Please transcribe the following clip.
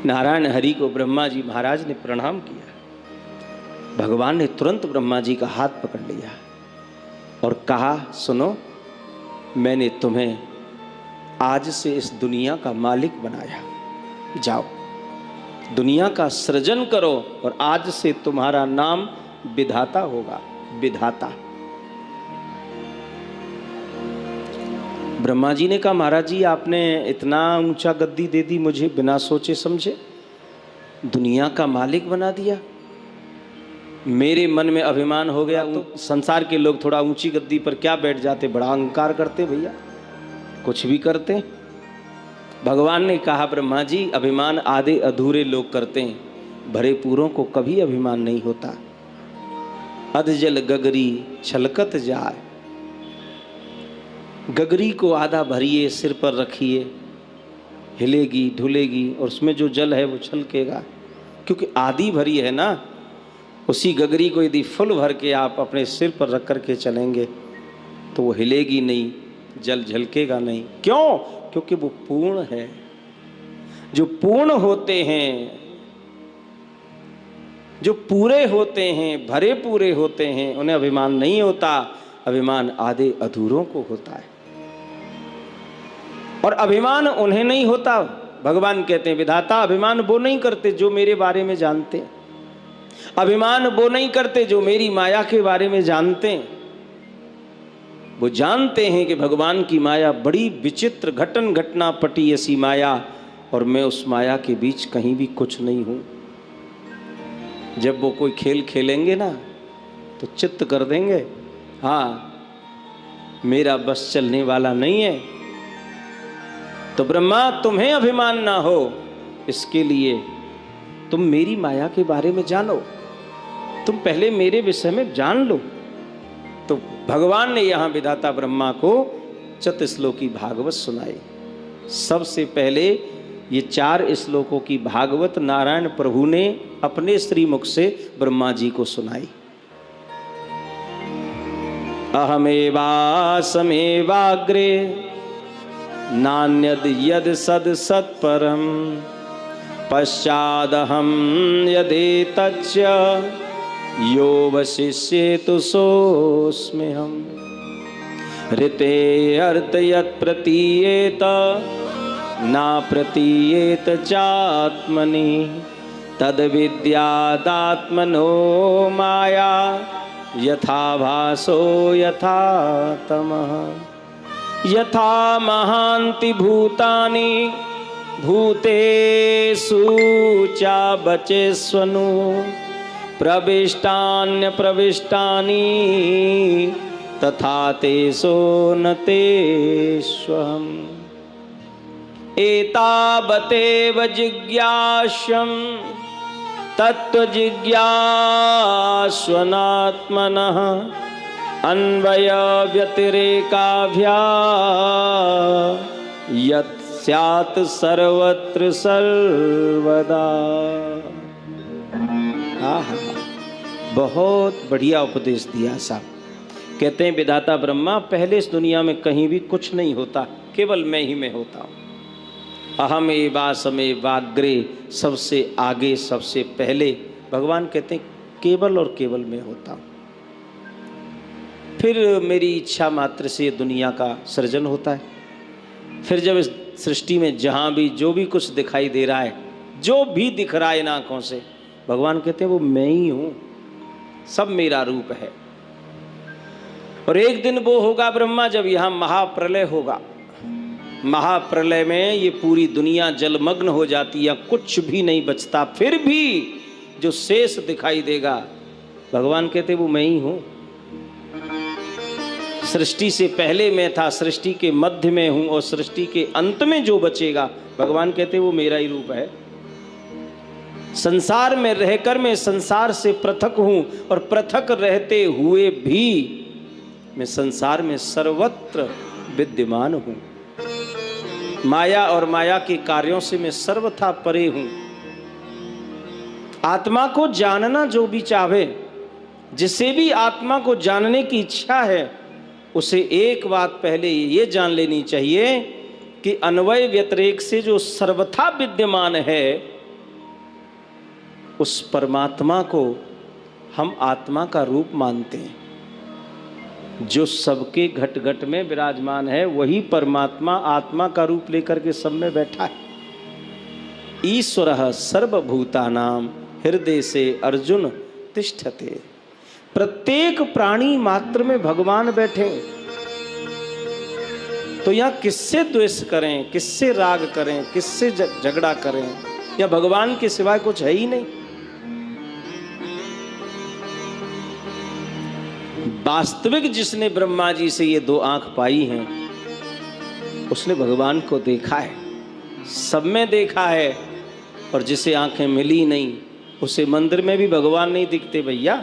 नारायण हरि को ब्रह्मा जी महाराज ने प्रणाम किया। भगवान ने तुरंत ब्रह्मा जी का हाथ पकड़ लिया और कहा, सुनो, मैंने तुम्हें आज से इस दुनिया का मालिक बनाया, जाओ दुनिया का सृजन करो और आज से तुम्हारा नाम विधाता होगा, विधाता। ब्रह्मा जी ने कहा, महाराज जी आपने इतना ऊंचा गद्दी दे दी मुझे, बिना सोचे समझे दुनिया का मालिक बना दिया। मेरे मन में अभिमान हो गया। तो संसार के लोग थोड़ा ऊंची गद्दी पर क्या बैठ जाते, बड़ा अहंकार करते, भैया कुछ भी करते। भगवान ने कहा, ब्रह्मा जी अभिमान आधे अधूरे लोग करते हैं, भरे पूरों को कभी अभिमान नहीं होता। अधजल गगरी छलकत जाए, गगरी को आधा भरिए, सिर पर रखिए, हिलेगी ढुलेगी और उसमें जो जल है वो छलकेगा, क्योंकि आधी भरी है ना। उसी गगरी को यदि फुल भर के आप अपने सिर पर रख कर के चलेंगे तो वो हिलेगी नहीं, जल झलकेगा नहीं। क्यों? क्योंकि वो पूर्ण है। जो पूर्ण होते हैं, जो पूरे होते हैं, भरे पूरे होते हैं, उन्हें अभिमान नहीं होता। अभिमान आधे अधूरों को होता है और अभिमान उन्हें नहीं होता। भगवान कहते हैं, विधाता अभिमान वो नहीं करते जो मेरे बारे में जानते हैं, अभिमान वो नहीं करते जो मेरी माया के बारे में जानते हैं। वो जानते हैं कि भगवान की माया बड़ी विचित्र, घटन घटना पटी ऐसी माया, और मैं उस माया के बीच कहीं भी कुछ नहीं हूं। जब वो कोई खेल खेलेंगे ना तो चित्त कर देंगे, हाँ मेरा बस चलने वाला नहीं है। तो ब्रह्मा तुम्हें अभिमान ना हो, इसके लिए तुम मेरी माया के बारे में जानो, तुम पहले मेरे विषय में जान लो। तो भगवान ने यहां विधाता ब्रह्मा को चतुश्लोकी भागवत सुनाई। सबसे पहले ये 4 श्लोकों की भागवत नारायण प्रभु ने अपने श्रीमुख से ब्रह्मा जी को सुनाई। अहमेवासमेवाग्रे नान्यद यद सद सत्परम पश्चादहं यदेतच्च यो वशिष्येतु सोऽस्म्यहम् ऋते अर्थ यत् प्रतीयेत ना प्रतीयेत चात्मनि तद विद्यादात्मनो माया यथा भासो यथा तमः यथा महान्ति भूतानि भूतेषु चा बचेष्वनु प्रविष्टान्य प्रविष्टानि तथा तेषु न तेष्वहम् एतावतेव जिज्ञास्यं तत्त्वजिज्ञास्वनात्मनः अन्वय व्यतिरेकाभ्या यत् स्यात् सर्वत्र सर्वदा। बहुत बढ़िया उपदेश दिया साहब। कहते हैं विधाता ब्रह्मा, पहले इस दुनिया में कहीं भी कुछ नहीं होता, केवल मैं ही में होता हूँ। अहमेवासमेवाग्रे, सबसे आगे सबसे पहले भगवान कहते हैं केवल और केवल मैं होता हूँ। फिर मेरी इच्छा मात्र से दुनिया का सृजन होता है। फिर जब इस सृष्टि में जहाँ भी जो भी कुछ दिखाई दे रहा है, जो भी दिख रहा है इन आँखों से, भगवान कहते हैं वो मैं ही हूँ, सब मेरा रूप है। और एक दिन वो होगा ब्रह्मा, जब यहाँ महाप्रलय होगा। महाप्रलय में ये पूरी दुनिया जलमग्न हो जाती है, कुछ भी नहीं बचता। फिर भी जो शेष दिखाई देगा, भगवान कहते वो मैं ही हूँ। सृष्टि से पहले मैं था, सृष्टि के मध्य में हूँ, और सृष्टि के अंत में जो बचेगा, भगवान कहते वो मेरा ही रूप है। संसार में रहकर मैं संसार से पृथक हूँ, और पृथक रहते हुए भी मैं संसार में सर्वत्र विद्यमान हूँ। माया और माया के कार्यों से मैं सर्वथा परे हूँ। आत्मा को जानना जो भी चाहे, जिसे भी आत्मा को जानने की इच्छा है, उसे एक बात पहले ये जान लेनी चाहिए कि अन्वय व्यतिरेक से जो सर्वथा विद्यमान है, उस परमात्मा को हम आत्मा का रूप मानते हैं। जो सबके घट घट में विराजमान है वही परमात्मा आत्मा का रूप लेकर के सब में बैठा है। ईश्वरः सर्वभूतानां हृदय से अर्जुन तिष्ठते। प्रत्येक प्राणी मात्र में भगवान बैठे। तो यहाँ किससे द्वेष करें, किससे राग करें, किससे झगड़ा करें? या भगवान के सिवाय कुछ है ही नहीं। वास्तविक जिसने ब्रह्मा जी से ये दो आंख पाई हैं उसने भगवान को देखा है, सब में देखा है। और जिसे आंखें मिली नहीं उसे मंदिर में भी भगवान नहीं दिखते भैया।